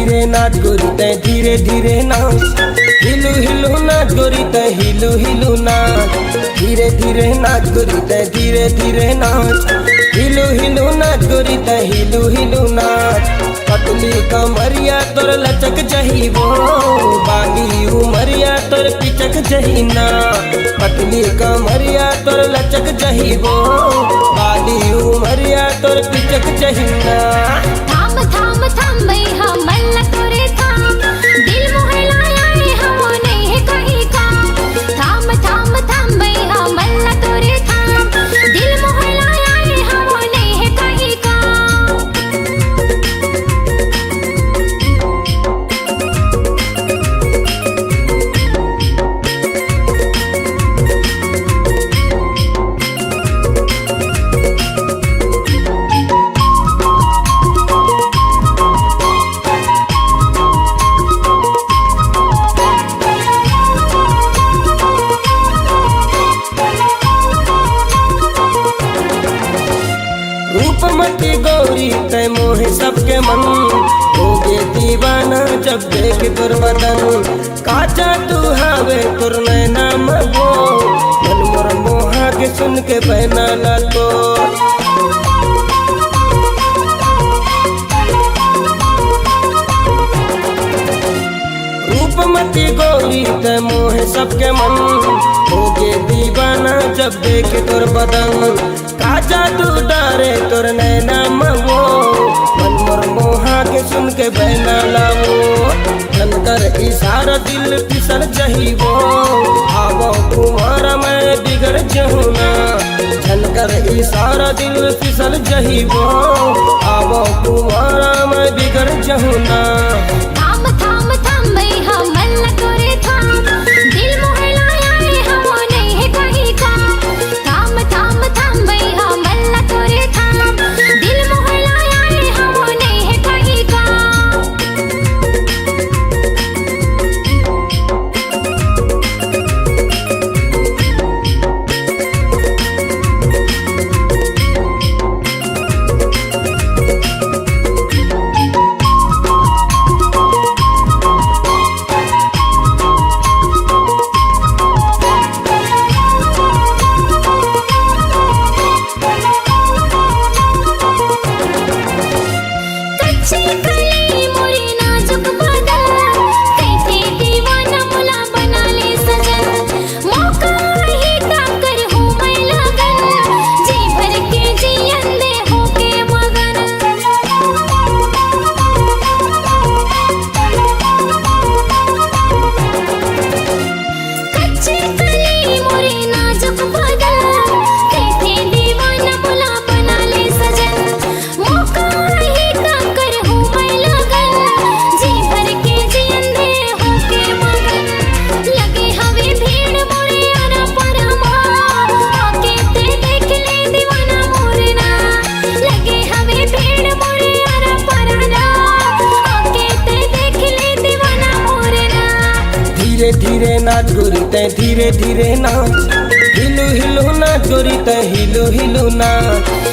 धीरे नाच गोरी तै धीरे धीरे नाच, हिलू हिलू नाच गोरी तै हिलू हिलू नाच। धीरे धीरे नाच गोरी तै धीरे धीरे नाच, हिलू हिलू नाच गोरी तै हिलू हिलू नाच। पतली कमरिया तोर लचक जही वो, बाली उमरिया तोर पिचक जही ना। पतली कमरिया तोर लचक जही वो, बाली उमरिया तोर पिचक जही ना। थाम थाम थाम भैया मल्ला तोरे थाम, दिल मोहे लाया रे हमो नहीं है कहीं काम। थाम थाम थाम भैया मल्ला तोरे थाम, दिल मोहे लाया रे हमो नहीं है कहीं काम। रूपमती गौरी तै मोहे सबके मन, होगे दीवाना जब देख तोर बदन। काचा तू हावे तोर नैना मगो, मन मोर मोहा के सुन के बहना ना तो। रूपमती गौरी तै मोहे सबके मन, होगे दीवाना जब देख तोर बदन। काचा तू डारे तोर नैना मगो, मन मोर मोहा के सुन के बहना लावो। जनकर इशारा दिल फिसल जही वो, आवो तुम्हारा मैं बिगड़ जहूँ ना। जनकर इशारा दिल फिसल जही वो, आवो तुम्हारा मैं बिगड़ जहूँ ना। थाम थाम थाम भैया मल्ला तोरे थाम, दिल मोहे लाया रे हमो नहीं है कहीं काम। थाम थाम थाम भैया मल्ला तोरे थाम, दिल मोहे लाया रे हमो नहीं है कहीं काम। कच्ची कली मोरी नाजुक बदन, कैथे दीवाना मुला बना ले सजन। मौका ही ताकर हूँ मैं लगन, जी भर के जियन दे होके मगन। कच्ची कली मोरी नाजुक बदन, कैथे दीवाना मुला बना ले सजन। मौका ही ताकर हूँ मैं लगन, जी भर के जियन दे होके मगन। लगे हवे भीड़ मोरे अरा परमा, आके ते देख ले दीवाना मोरना। लगे हवे भीड़ मोरे अरा परमा, आके ते देख ले दीवाना मोरना। धीरे धीरे नाच गोरी तै धीरे धीरे नाच, हिलू हिलू नाच गोरी तै हिलू हिलू नाच।